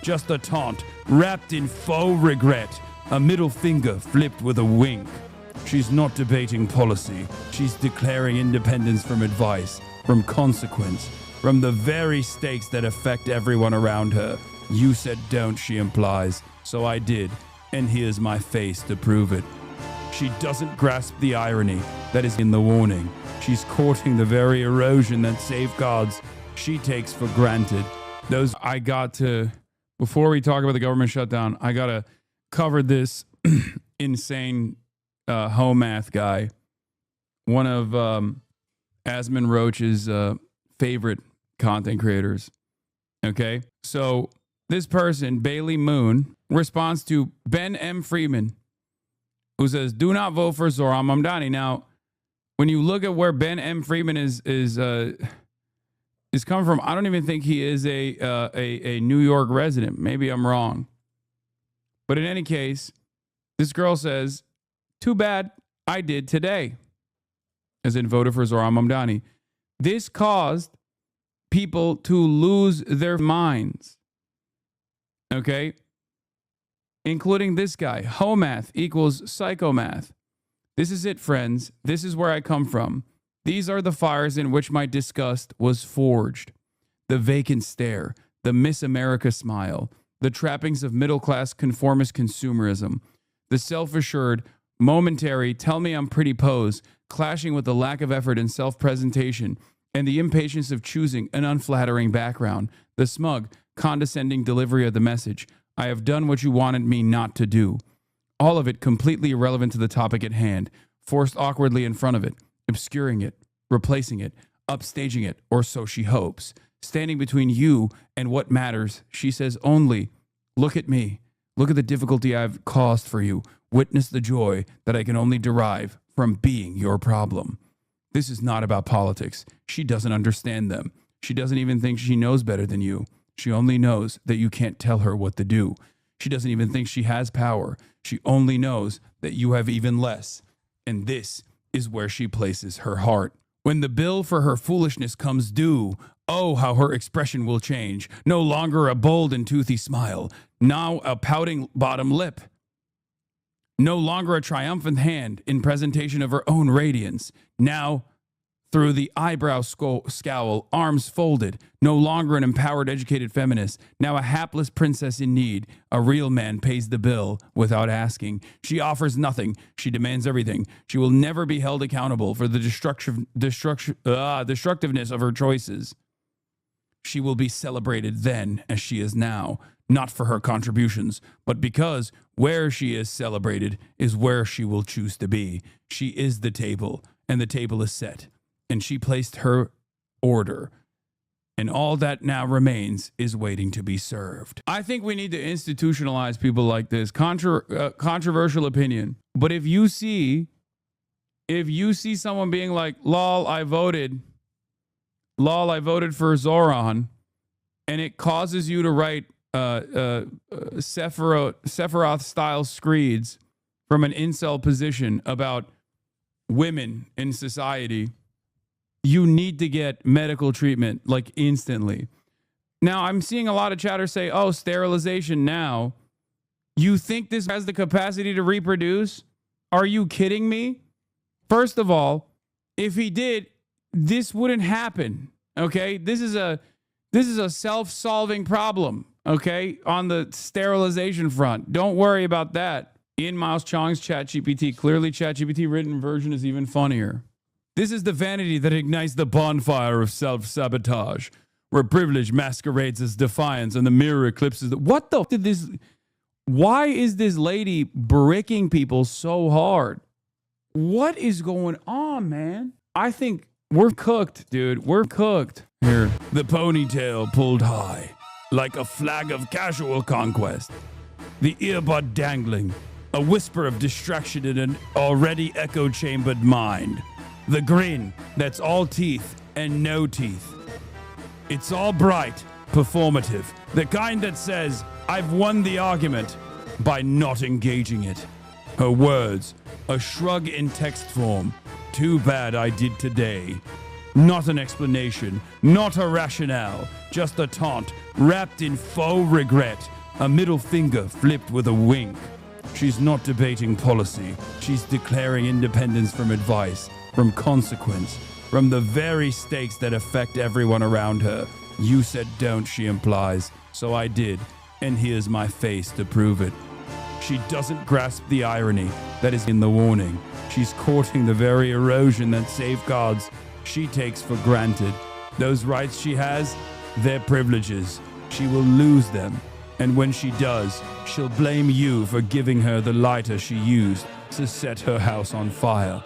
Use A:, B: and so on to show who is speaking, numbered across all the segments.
A: just a taunt, wrapped in faux regret, a middle finger flipped with a wink. She's not debating policy. She's declaring independence from advice, from consequence, from the very stakes that affect everyone around her. You said don't, she implies, so I did, and here's my face to prove it. She doesn't grasp the irony that is in the warning. She's courting the very erosion that safeguards she takes for granted. Before we talk about the government shutdown, I gotta cover this insane HasanAbi guy, one of Asmon Roach's favorite content creators. Okay, so this person, Bailey Moon, responds to Ben M. Freeman, who says, "Do not vote for Zohran Mamdani." Now, when you look at where Ben M. Freeman is coming from, I don't even think he is a New York resident. Maybe I'm wrong. But in any case, this girl says, "Too bad I did today," as in voted for Zohran Mamdani. This caused people to lose their minds. Okay? Including this guy. HoMath equals PsychoMath. This is it, friends. This is where I come from. These are the fires in which my disgust was forged. The vacant stare, the Miss America smile, the trappings of middle-class conformist consumerism, the self-assured, momentary, tell me I'm pretty pose, clashing with the lack of effort and self-presentation, and the impatience of choosing an unflattering background, the smug, condescending delivery of the message, I have done what you wanted me not to do. All of it completely irrelevant to the topic at hand, forced awkwardly in front of it, obscuring it, replacing it, upstaging it, or so she hopes. Standing between you and what matters, she says only, look at me. Look at the difficulty I've caused for you. Witness the joy that I can only derive from being your problem. This is not about politics. She doesn't understand them. She doesn't even think she knows better than you. She only knows that you can't tell her what to do. She doesn't even think she has power. She only knows that you have even less. And this is where she places her heart. When the bill for her foolishness comes due, oh, how her expression will change. No longer a bold and toothy smile. Now a pouting bottom lip. No longer a triumphant hand in presentation of her own radiance. Now, through the eyebrow scowl, arms folded. No longer an empowered, educated feminist. Now a hapless princess in need. A real man pays the bill without asking. She offers nothing. She demands everything. She will never be held accountable for the destructiveness of her choices. She will be celebrated then as she is now. Not for her contributions, but because where she is celebrated is where she will choose to be. She is the table, and the table is set. And she placed her order. And all that now remains is waiting to be served. I think we need to institutionalize people like this. Controversial opinion. But if you see someone being like, lol, I voted for Zohran, and it causes you to write Sephiroth-style screeds from an incel position about women in society, you need to get medical treatment, like, instantly. Now, I'm seeing a lot of chatter say, oh, sterilization now. You think this has the capacity to reproduce? Are you kidding me? First of all, if he did, this wouldn't happen, okay? This is a self-solving problem, okay, on the sterilization front. Don't worry about that. Ian Miles Chong's ChatGPT. Clearly, ChatGPT written version is even funnier. This is the vanity that ignites the bonfire of self-sabotage, where privilege masquerades as defiance and the mirror eclipses the... What the... did this... Why is this lady bricking people so hard? What is going on, man? I think we're cooked, dude. We're cooked. Here. The ponytail pulled high, like a flag of casual conquest. The earbud dangling, a whisper of distraction in an already echo-chambered mind. The grin that's all teeth and no teeth. It's all bright, performative. The kind that says, I've won the argument by not engaging it. Her words, a shrug in text form. Too bad I did today. Not an explanation, not a rationale, just a taunt wrapped in faux regret, a middle finger flipped with a wink. She's not debating policy. She's declaring independence from advice, from consequence, from the very stakes that affect everyone around her. You said don't, she implies, so I did, and here's my face to prove it. She doesn't grasp the irony that is in the warning. She's courting the very erosion that safeguards she takes for granted. Those rights she has, they're privileges. She will lose them. And when she does, she'll blame you for giving her the lighter she used to set her house on fire.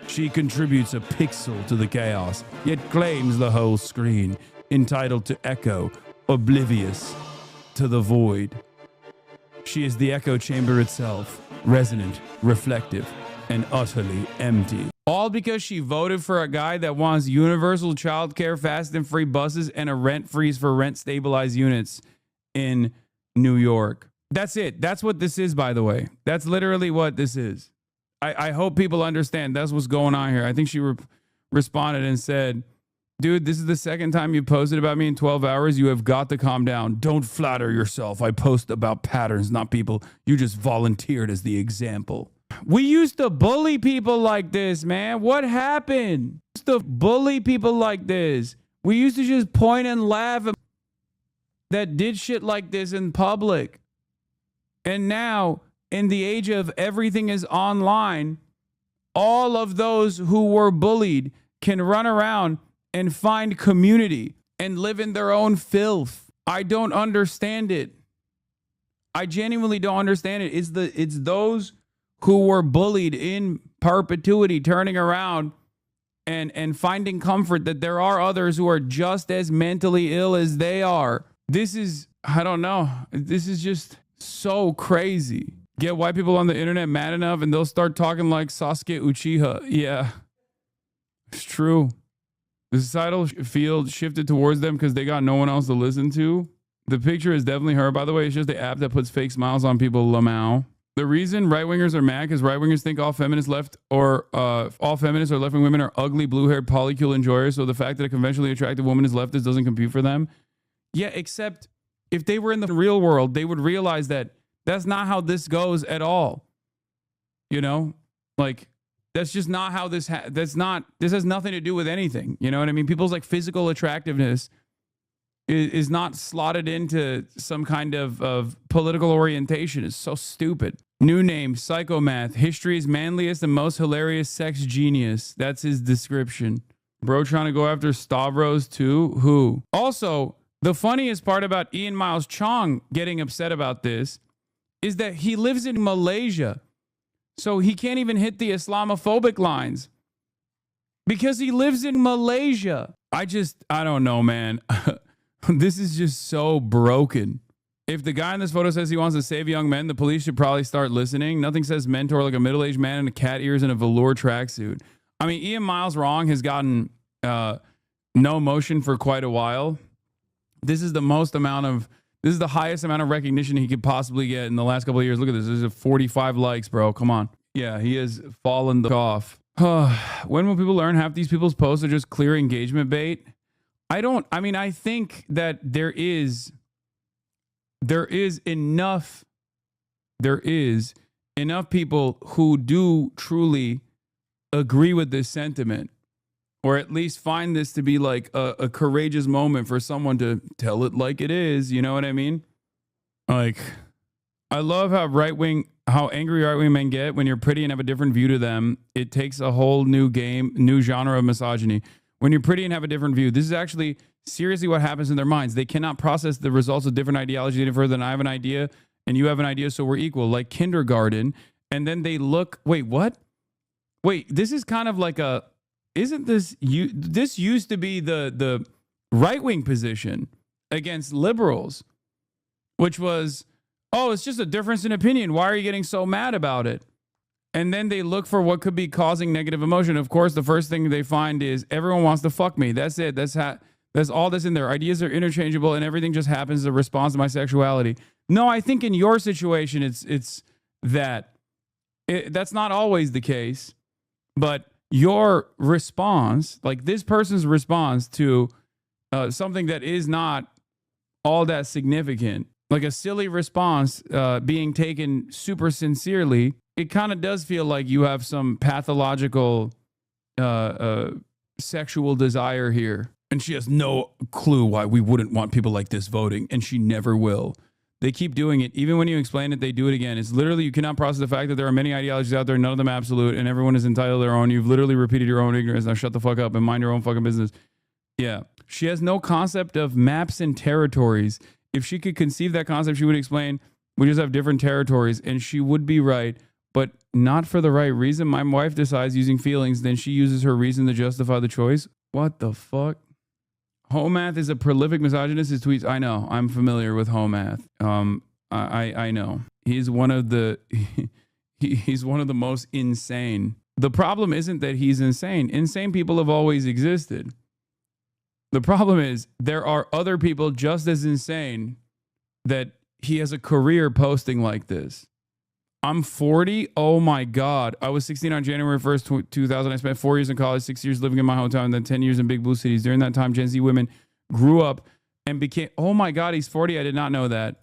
A: She contributes a pixel to the chaos, yet claims the whole screen, entitled to echo, oblivious to the void. She is the echo chamber itself, resonant, reflective, and utterly empty. All because she voted for a guy that wants universal childcare, fast and free buses, and a rent freeze for rent stabilized units in New York. That's it. That's what this is, by the way. That's literally what this is. I hope people understand that's what's going on here. I think she responded and said, dude, this is the second time you posted about me in 12 hours. You have got to calm down. Don't flatter yourself. I post about patterns, not people. You just volunteered as the example. We used to bully people like this, man. What happened? We used to bully people like this. We used to just point and laugh at that did shit like this in public. And now, in the age of everything is online, all of those who were bullied can run around and find community and live in their own filth. I don't understand it. I genuinely don't understand it. It's those who were bullied in perpetuity turning around and finding comfort that there are others who are just as mentally ill as they are. This is, I don't know. This is just so crazy. Get white people on the internet mad enough and they'll start talking like Sasuke Uchiha. Yeah, it's true. The societal field shifted towards them because they got no one else to listen to. The picture is definitely her, by the way. It's just the app that puts fake smiles on people, Lamau. The reason right-wingers are mad is right-wingers think all feminists all feminists or left-wing women are ugly, blue-haired, polycule enjoyers. So the fact that a conventionally attractive woman is leftist doesn't compute for them. Yeah, except if they were in the real world, they would realize that that's not how this goes at all. You know, like that's just not how this. This has nothing to do with anything. You know what I mean? People's like physical attractiveness is not slotted into some kind of political orientation. It's so stupid. New name, PsychoMath. History's manliest and most hilarious sex genius. That's his description. Bro trying to go after Stavros too? Who? Also, the funniest part about Ian Miles Chong getting upset about this is that he lives in Malaysia. So he can't even hit the Islamophobic lines because he lives in Malaysia. I don't know, man. This is just so broken. If the guy in this photo says he wants to save young men, the police should probably start listening. Nothing says mentor like a middle-aged man in a cat ears and a velour tracksuit. I mean, Ian Miles Wrong has gotten no motion for quite a while. This is the highest amount of recognition he could possibly get in the last couple of years. Look at this. There's 45 likes, bro. Come on. Yeah, he has fallen off. When will people learn half these people's posts are just clear engagement bait? I think that there is enough people who do truly agree with this sentiment, or at least find this to be like a courageous moment for someone to tell it like it is. You know what I mean? Like, I love how angry right-wing men get when you're pretty and have a different view to them. It takes a whole new genre of misogyny. When you're pretty and have a different view, this is actually seriously what happens in their minds. They cannot process the results of different ideologies any further than I have an idea and you have an idea, so we're equal, like kindergarten. And then they look, wait, what? Wait, this is kind of like this used to be the right-wing position against liberals, which was, oh, it's just a difference in opinion. Why are you getting so mad about it? And then they look for what could be causing negative emotion. Of course, the first thing they find is everyone wants to fuck me. That's it. That's all that's in there. Ideas are interchangeable and everything just happens as a response to my sexuality. No, I think in your situation, it's that. That's not always the case. But your response, like this person's response to something that is not all that significant, like a silly response being taken super sincerely, it kind of does feel like you have some pathological sexual desire here. And she has no clue why we wouldn't want people like this voting, and she never will. They keep doing it. Even when you explain it, they do it again. It's literally, you cannot process the fact that there are many ideologies out there, none of them absolute, and everyone is entitled to their own. You've literally repeated your own ignorance. Now shut the fuck up and mind your own fucking business. Yeah. She has no concept of maps and territories. If she could conceive that concept, she would explain, we just have different territories, and she would be right, but not for the right reason. My wife decides using feelings, then she uses her reason to justify the choice. What the fuck? HasanAbi is a prolific misogynist. His tweets, I know. I'm familiar with HasanAbi. I know. He's one of the he's one of the most insane. The problem isn't that he's insane. Insane people have always existed. The problem is there are other people just as insane that he has a career posting like this. I'm 40. Oh my God. I was 16 on January 1st, 2000. I spent 4 years in college, 6 years living in my hometown, and then 10 years in big blue cities. During that time, Gen Z women grew up and became, oh my God, he's 40. I did not know that.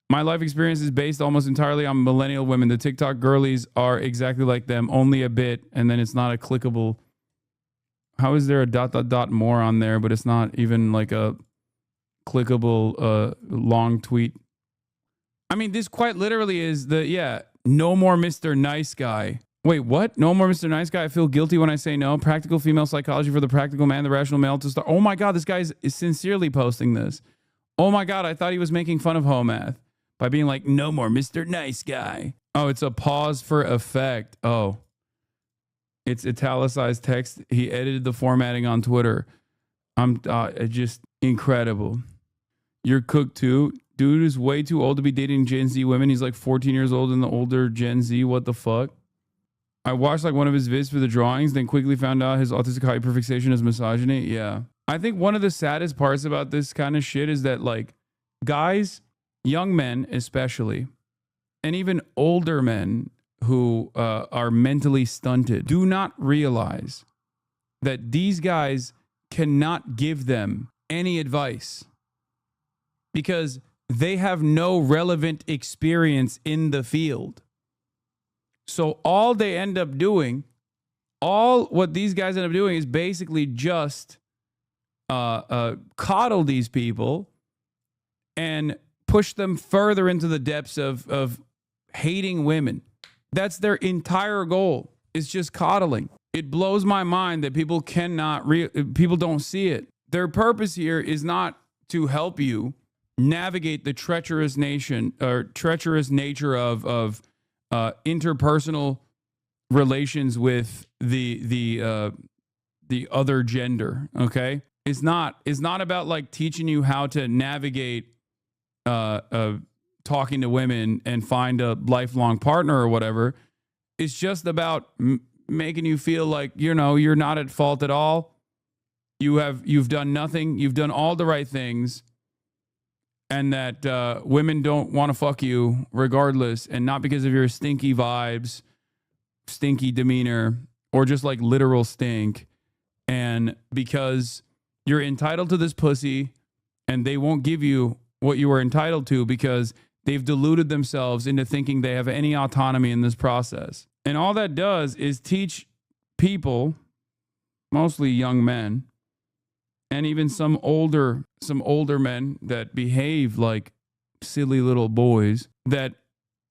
A: My life experience is based almost entirely on millennial women. The TikTok girlies are exactly like them, only a bit, and then it's not a clickable. How is there a ... more on there, but it's not even like a clickable long tweet? I mean, this quite literally is no more Mr. Nice Guy. Wait, what? No more Mr. Nice Guy? I feel guilty when I say no. Practical female psychology for the practical man, the rational male to start. Oh my God, this guy is sincerely posting this. Oh my God, I thought he was making fun of HasanAbi by being like, no more Mr. Nice Guy. Oh, it's a pause for effect. Oh, it's italicized text. He edited the formatting on Twitter. I'm just incredible. You're cooked too. Dude is way too old to be dating Gen Z women. He's like 14 years old in the older Gen Z. What the fuck? I watched like one of his vids for the drawings, then quickly found out his autistic hyperfixation is misogyny. Yeah. I think one of the saddest parts about this kind of shit is that like guys, young men especially, and even older men who are mentally stunted do not realize that these guys cannot give them any advice because they have no relevant experience in the field. So all they end up doing, all what these guys end up doing is basically just coddle these people and push them further into the depths of hating women. That's their entire goal. It's just coddling. It blows my mind that people people don't see it. Their purpose here is not to help you navigate the treacherous nature of interpersonal relations with the other gender. Okay, it's not about like teaching you how to navigate talking to women and find a lifelong partner or whatever. It's just about making you feel like you're not at fault at all. You've done nothing. You've done all the right things. And that women don't want to fuck you regardless, and not because of your stinky vibes, stinky demeanor, or just like literal stink, and because you're entitled to this pussy, and they won't give you what you were entitled to because they've deluded themselves into thinking they have any autonomy in this process. And all that does is teach people, mostly young men, and even some older men that behave like silly little boys, that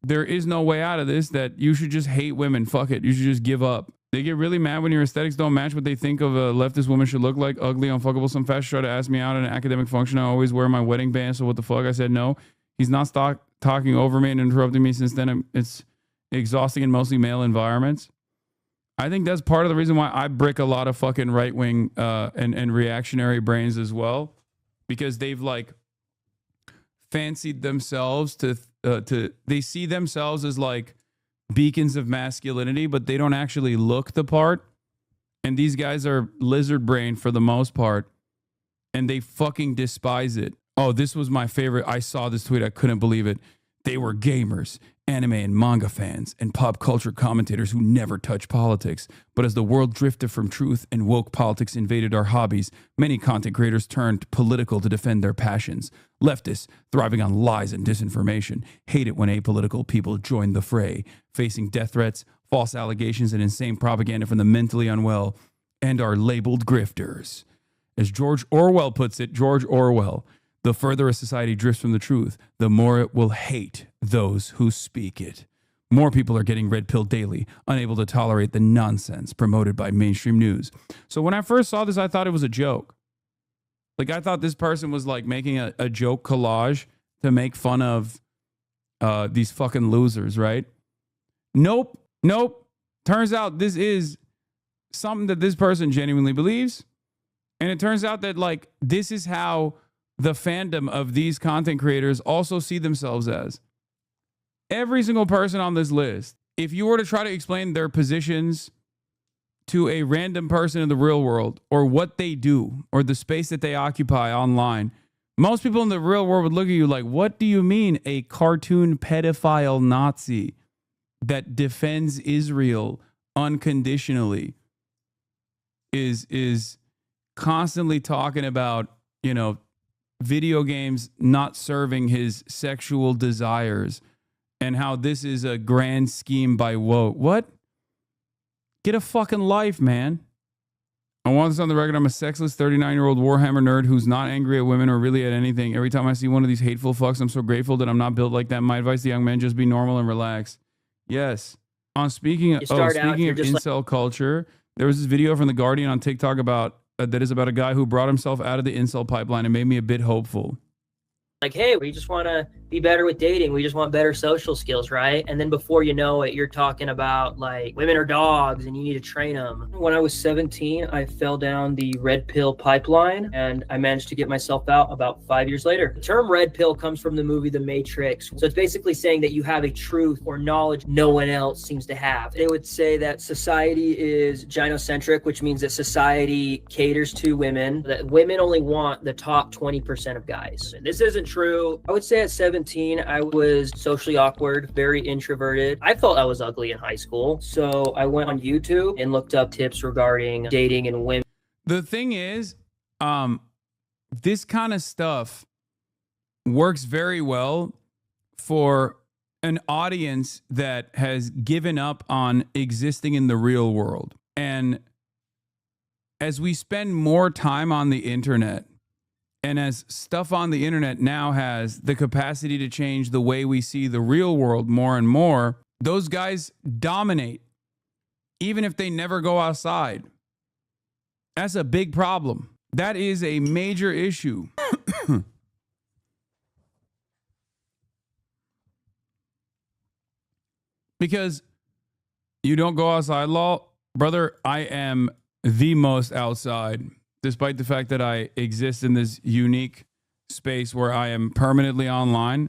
A: there is no way out of this, that you should just hate women. Fuck it. You should just give up. They get really mad when your aesthetics don't match what they think of a leftist woman should look like. Ugly, unfuckable. Some fashion try to ask me out in an academic function. I always wear my wedding band, so what the fuck? I said no. He's not talking over me and interrupting me since then. It's exhausting in mostly male environments. I think that's part of the reason why I brick a lot of fucking right-wing and reactionary brains as well, because they've like fancied themselves to they see themselves as like beacons of masculinity, but they don't actually look the part. And these guys are lizard brain for the most part, and they fucking despise it. Oh, this was my favorite. I saw this tweet. I couldn't believe it. They were gamers anime and manga fans, and pop culture commentators who never touch politics. But as the world drifted from truth and woke politics invaded our hobbies, many content creators turned political to defend their passions. Leftists, thriving on lies and disinformation, hate it when apolitical people join the fray, facing death threats, false allegations, and insane propaganda from the mentally unwell, and are labeled grifters. As George Orwell puts it, George Orwell, the further a society drifts from the truth, the more it will hate those who speak it. More people are getting red pill daily, unable to tolerate the nonsense promoted by mainstream news. So when I first saw this, I thought it was a joke. Like, I thought this person was like making a joke collage to make fun of these fucking losers, right? Nope. Turns out this is something that this person genuinely believes. And it turns out that, like, this is how the fandom of these content creators also see themselves as. Every single person on this list, if you were to try to explain their positions to a random person in the real world, or what they do, or the space that they occupy online, most people in the real world would look at you like, what do you mean a cartoon pedophile Nazi that defends Israel unconditionally is constantly talking about, you know, video games not serving his sexual desires, and how this is a grand scheme by woke. What? Get a fucking life, man. I want this on the record. I'm a sexless 39-year-old Warhammer nerd who's not angry at women or really at anything. Every time I see one of these hateful fucks, I'm so grateful that I'm not built like that. My advice to young men, just be normal and relax. Yes. Speaking of incel culture, there was this video from The Guardian on TikTok about that is about a guy who brought himself out of the incel pipeline and made me a bit hopeful.
B: Like, hey, we just want to be better with dating. We just want better social skills, right? And then before you know it, you're talking about, like, women are dogs and you need to train them. When I was 17, I fell down the red pill pipeline and I managed to get myself out about 5 years later. The term red pill comes from the movie The Matrix. So it's basically saying that you have a truth or knowledge no one else seems to have. They would say that society is gynocentric, which means that society caters to women, that women only want the top 20% of guys. And this isn't true. I would say at 17, I was socially awkward, very introverted. I felt I was ugly in high school. So I went on YouTube and looked up tips regarding dating and women.
A: The thing is, this kind of stuff works very well for an audience that has given up on existing in the real world. And as we spend more time on the internet, and as stuff on the internet now has the capacity to change the way we see the real world more and more, those guys dominate, even if they never go outside. That's a big problem. That is a major issue. Because you don't go outside, law, brother, I am the most outside. Despite the fact that I exist in this unique space where I am permanently online,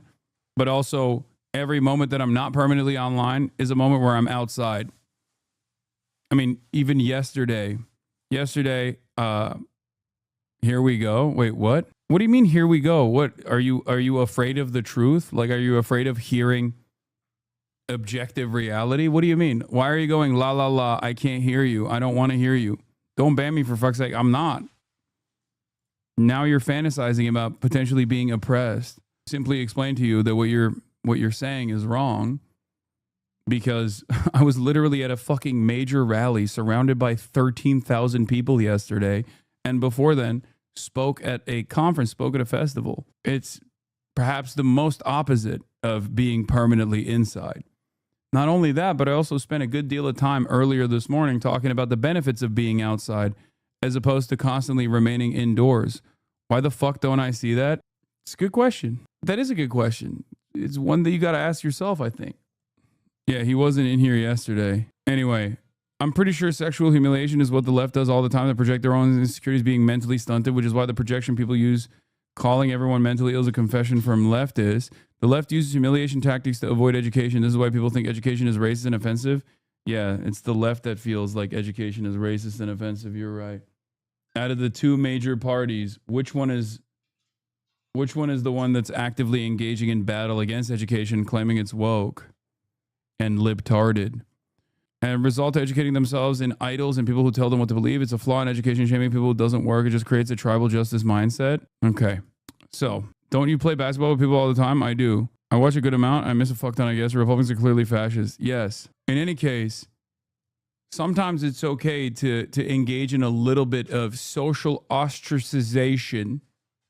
A: but also every moment that I'm not permanently online is a moment where I'm outside. I mean, even yesterday, here we go. Wait, what? What do you mean, here we go? What, are you afraid of the truth? Like, are you afraid of hearing objective reality? What do you mean? Why are you going, la, la, la, I can't hear you. I don't want to hear you. Don't ban me, for fuck's sake. I'm not. Now you're fantasizing about potentially being oppressed. Simply explain to you that what you're saying is wrong, because I was literally at a fucking major rally surrounded by 13,000 people yesterday, and before then spoke at a conference, spoke at a festival. It's perhaps the most opposite of being permanently inside. Not only that, but I also spent a good deal of time earlier this morning talking about the benefits of being outside as opposed to constantly remaining indoors. Why the fuck don't I see that? It's a good question. That is a good question. It's one that you got to ask yourself, I think. Yeah, he wasn't in here yesterday. Anyway, I'm pretty sure sexual humiliation is what the left does all the time. They project their own insecurities being mentally stunted, which is why the projection people use calling everyone mentally ill is a confession from leftists. The left uses humiliation tactics to avoid education. This is why people think education is racist and offensive. Yeah, it's the left that feels like education is racist and offensive. You're right. Out of the two major parties, which one is the one that's actively engaging in battle against education, claiming it's woke? and libtarded. And result to educating themselves in idols and people who tell them what to believe. It's a flaw in education. Shaming people who doesn't work. It just creates a tribal justice mindset. Okay. So, don't you play basketball with people all the time? I do. I watch a good amount. I miss a fuck ton, I guess. Republicans are clearly fascist. Yes. In any case, sometimes it's okay to engage in a little bit of social ostracization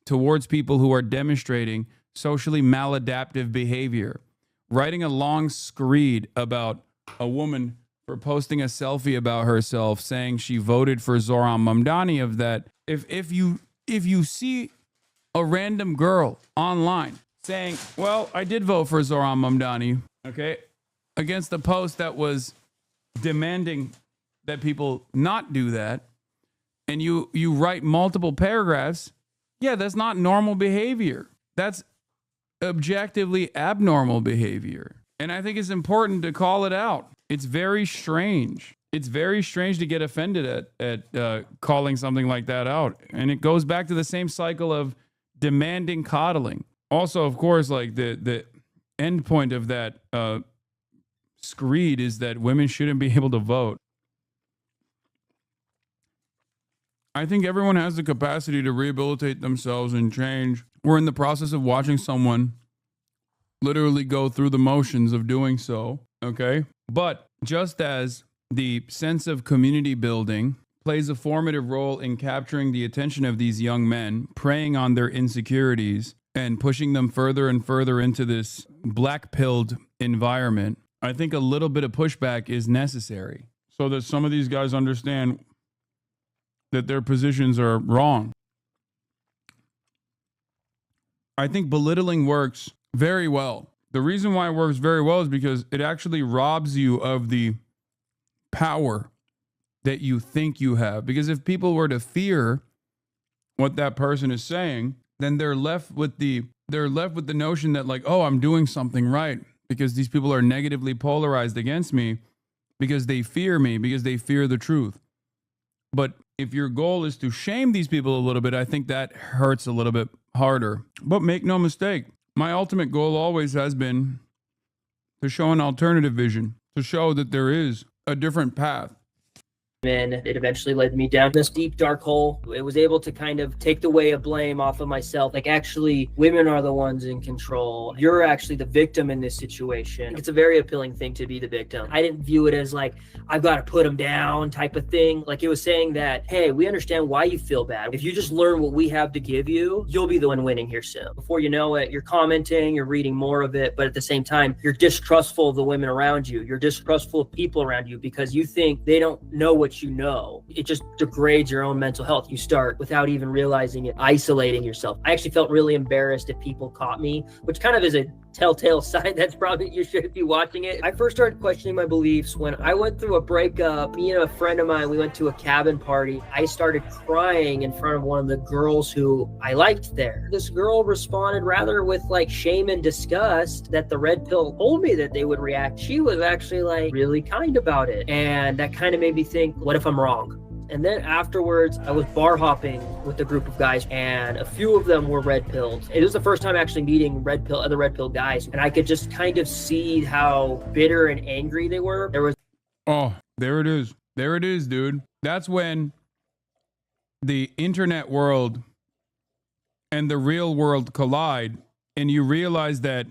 A: towards people who are demonstrating socially maladaptive behavior. Writing a long screed about a woman for posting a selfie about herself saying she voted for Zoran Mamdani of that. If you see a random girl online saying, well, I did vote for Zoran Mamdani, okay, against a post that was demanding that people not do that, and you write multiple paragraphs, yeah, that's not normal behavior. That's objectively abnormal behavior. And I think it's important to call it out. It's very strange. It's very strange to get offended at calling something like that out. And it goes back to the same cycle of demanding coddling. Also, of course, like the end point of that screed is that women shouldn't be able to vote. I think everyone has the capacity to rehabilitate themselves and change. We're in the process of watching someone literally go through the motions of doing so, okay? But just as the sense of community building plays a formative role in capturing the attention of these young men, preying on their insecurities and pushing them further and further into this black-pilled environment, I think a little bit of pushback is necessary so that some of these guys understand that their positions are wrong. I think belittling works very well. The reason why it works very well is because it actually robs you of the power that you think you have. Because if people were to fear what that person is saying, then they're left with the notion that like, oh, I'm doing something right because these people are negatively polarized against me because they fear me, because they fear the truth. But if your goal is to shame these people a little bit, I think that hurts a little bit harder. But make no mistake, my ultimate goal always has been to show an alternative vision, to show that there is a different path.
B: And it eventually led me down this deep dark hole. It was able to kind of take the weight of blame off of myself. Like, actually, women are the ones in control. You're actually the victim in this situation. It's a very appealing thing to be the victim. I didn't view it as like, I've got to put them down type of thing. Like, it was saying that, hey, we understand why you feel bad. If you just learn what we have to give you, you'll be the one winning here soon. Before you know it, you're commenting, you're reading more of it, but at the same time, you're distrustful of the women around you. You're distrustful of people around you because you think they don't know what you know. It just degrades your own mental health. You start, without even realizing it, isolating yourself. I actually felt really embarrassed if people caught me, which kind of is a telltale sign that's probably you should be watching it. I first started questioning my beliefs when I went through a breakup. Me and a friend of mine, we went to a cabin party. I started crying in front of one of the girls who I liked there. This girl responded rather with like shame and disgust that the red pill told me that they would react. She was actually like really kind about it. And that kind of made me think, what if I'm wrong? And then afterwards, I was bar hopping with a group of guys, and a few of them were red pilled. It was the first time actually meeting other red pill guys, and I could just kind of see how bitter and angry they were.
A: Oh, there it is. There it is, dude. That's when the internet world and the real world collide, and you realize that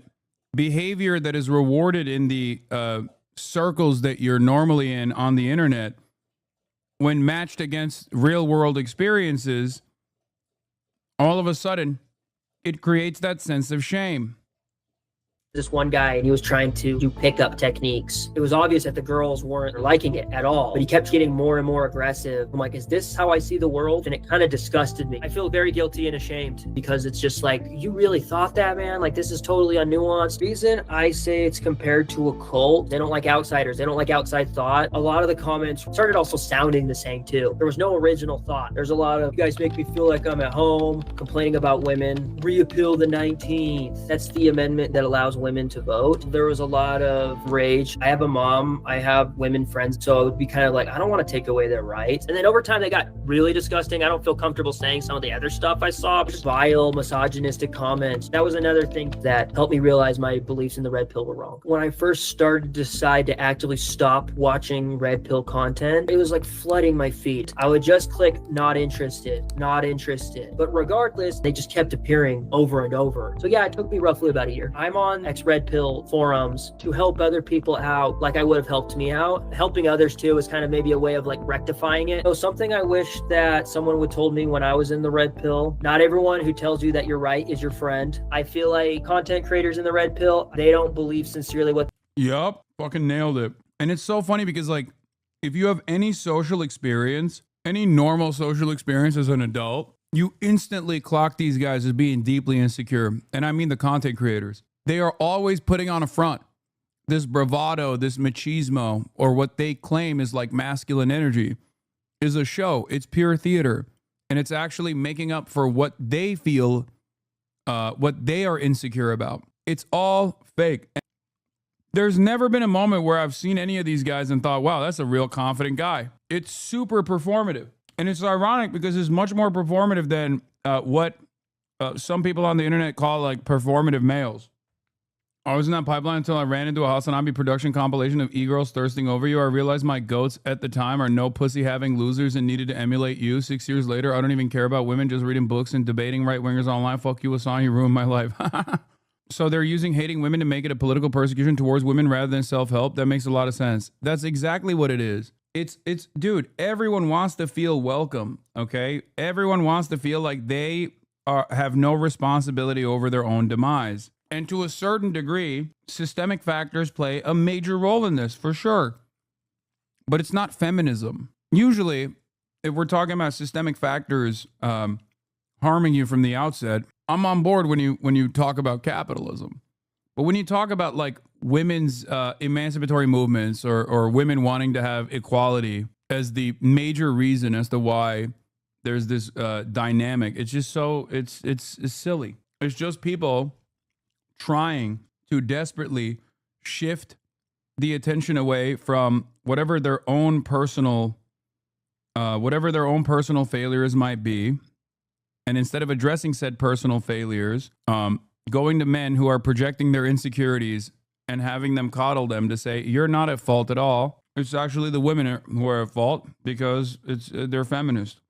A: behavior that is rewarded in the circles that you're normally in on the internet, when matched against real world experiences, all of a sudden, it creates that sense of shame.
B: This one guy, and he was trying to do pickup techniques. It was obvious that the girls weren't liking it at all, but he kept getting more and more aggressive. I'm like, is this how I see the world? And it kind of disgusted me. I feel very guilty and ashamed because it's just like, you really thought that, man? Like, this is totally unnuanced. The reason I say it's compared to a cult, they don't like outsiders. They don't like outside thought. A lot of the comments started also sounding the same too. There was no original thought. There's a lot of, you guys make me feel like I'm at home, complaining about women, reappeal the 19th. That's the amendment that allows women to vote. There was a lot of rage. I have a mom, I have women friends, so it would be kind of like, I don't want to take away their rights. And then over time, they got really disgusting. I don't feel comfortable saying some of the other stuff I saw, just vile, misogynistic comments. That was another thing that helped me realize my beliefs in the red pill were wrong. When I first started to decide to actively stop watching red pill content, it was like flooding my feed. I would just click not interested, not interested. But regardless, they just kept appearing over and over. So yeah, it took me roughly about a year. I'm on ex-red pill forums to help other people out like I would have helped me out. Helping others too is kind of maybe a way of like rectifying it. So something I wish that someone would told me when I was in the red pill, not everyone who tells you that you're right is your friend. I feel like content creators in the red pill, they don't believe sincerely what.
A: Yup, fucking nailed it. And it's so funny because like, if you have any social experience, any normal social experience as an adult, you instantly clock these guys as being deeply insecure. And I mean the content creators. They are always putting on a front. This bravado, this machismo, or what they claim is like masculine energy is a show. It's pure theater. And it's actually making up for what they feel, what they are insecure about. It's all fake. There's never been a moment where I've seen any of these guys and thought, wow, that's a real confident guy. It's super performative. And it's ironic because it's much more performative than what some people on the internet call like performative males. I was in that pipeline until I ran into a HasanAbi production compilation of e-girls thirsting over you. I realized my goats at the time are no pussy-having losers and needed to emulate you. 6 years later, I don't even care about women, just reading books and debating right-wingers online. Fuck you, Hasan, you ruined my life. So they're using hating women to make it a political persecution towards women rather than self-help. That makes a lot of sense. That's exactly what it is. It's dude, everyone wants to feel welcome, okay? Everyone wants to feel like they have no responsibility over their own demise. And to a certain degree, systemic factors play a major role in this, for sure. But it's not feminism. Usually, if we're talking about systemic factors harming you from the outset, I'm on board when you talk about capitalism. But when you talk about like women's emancipatory movements or women wanting to have equality as the major reason as to why there's this dynamic, it's just so it's silly. It's just people trying to desperately shift the attention away from whatever their own personal failures might be. And instead of addressing said personal failures, going to men who are projecting their insecurities and having them coddle them to say, you're not at fault at all. It's actually the women who are at fault because they're feminist.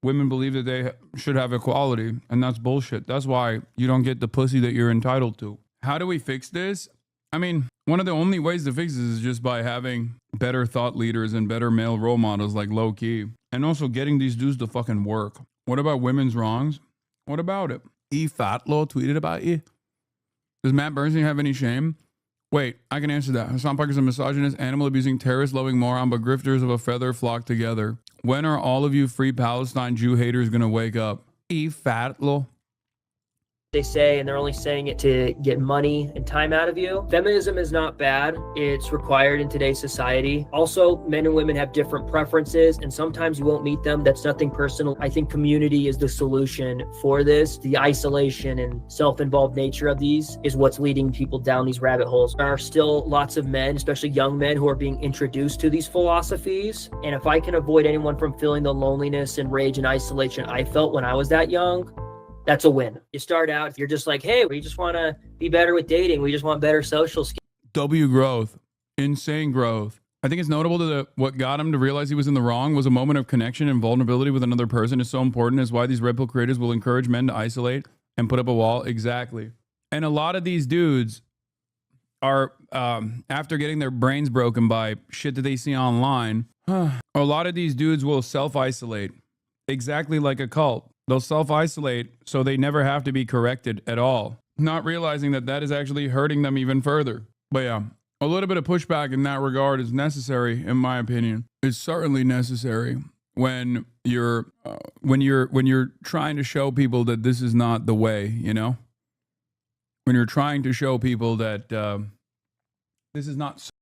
A: Women believe that they should have equality, and that's bullshit. That's why you don't get the pussy that you're entitled to. How do we fix this? I mean, one of the only ways to fix this is just by having better thought leaders and better male role models like Low Key. And also getting these dudes to fucking work. What about women's wrongs? What about it? Fatlo tweeted about you. Does Matt Bernstein have any shame? Wait, I can answer that. Hasan Park is a misogynist, animal-abusing, terrorist-loving moron, but grifters of a feather flock together. When are all of you free Palestine Jew haters going to wake up? Fatlo.
B: They say, and they're only saying it to get money and time out of you. Feminism is not bad. It's required in today's society. Also, men and women have different preferences, and sometimes you won't meet them. That's nothing personal. I think community is the solution for this. The isolation and self-involved nature of these is what's leading people down these rabbit holes. There are still lots of men, especially young men, who are being introduced to these philosophies. And if I can avoid anyone from feeling the loneliness and rage and isolation I felt when I was that young, that's a win. You start out, you're just like, hey, we just want to be better with dating. We just want better social skills.
A: W growth, insane growth. I think it's notable that what got him to realize he was in the wrong was a moment of connection and vulnerability with another person is so important is why these red pill creators will encourage men to isolate and put up a wall. Exactly. And a lot of these dudes are, after getting their brains broken by shit that they see online, a lot of these dudes will self-isolate exactly like a cult. They'll self-isolate so they never have to be corrected at all, not realizing that that is actually hurting them even further. But yeah, a little bit of pushback in that regard is necessary, in my opinion. It's certainly necessary when you're trying to show people that this is not the way, you know? When you're trying to show people that this is not